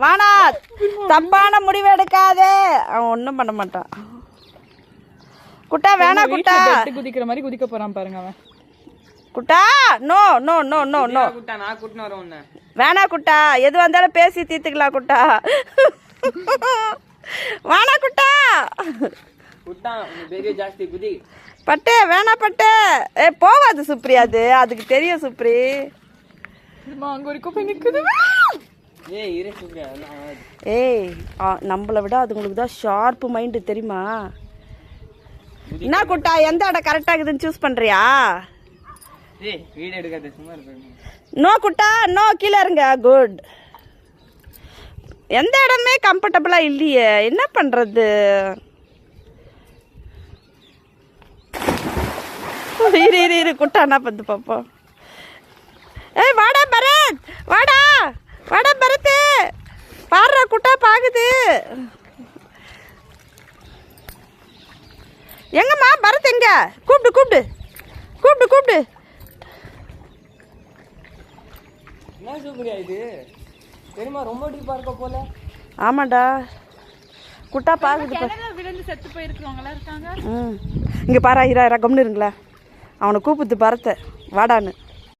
வாடா, தப்பான முடிவு எடுக்காதே. அவன் ஒன்றும் பண்ண மாட்டான். குட்டா வேணா குட்டா. குதிக்கிற மாதிரி குதிக்க போறான் பாருங்க அவன். குட்டா no no no no no. குட்டா நான் கூட்டினு வரேன் உன்னை. வேணா குட்டா, எது வந்தாலும் பேசி தீர்த்துக்கலாம் குட்டா. வாடா குட்டா. குட்டா பெரிய ஜாஸ்தி குதி. பட்டு வேணா பட்டு. போவாது சுப்ரி, அதுக்கு தெரியும் சுப்ரி. அங்க வரைக்கும் போய் நிக்குது. ஏய் இரு சுப்ரி. ஏய் நம்மளை விட அதுங்களுக்கு தான் ஷார்ப்பு மைண்டு தெரியுமா? என்ன குட்டா, எந்த இடம் கரெக்டாக இருக்குதுன்னு சூஸ் பண்ணுறியா? ஏய் வீடியோ எடுக்காத, சும்மா இருப்பேன். நோ குட்டா நோ, கீழே இருங்க. குட். எந்த இடமே கம்ஃபர்டபுளாக இல்லையே, என்ன பண்ணுறது? இரு குட்டா என்ன பண்ணு பார்ப்போம். ஏய் வாடா பரத், வாடா வாடா பரத். பாடுறா குட்டா பாக்குது. எங்கம்மா பரத் எங்க? கூப்பிடு கூப்பிடு கூப்பிடு கூப்பிடு. என்ன சுப்ரியா இது? தெரியுமா ரொம்ப டீப்பா இருக்க போல. ஆமாடா குட்டா பாக்குது. விழுந்து செத்து போயிருக்கிறவங்களா இருக்காங்க. இங்க பாரா, இரா கம்னு இருங்களா. அவனை கூப்பிடுது பரத்தை வாடான்னு.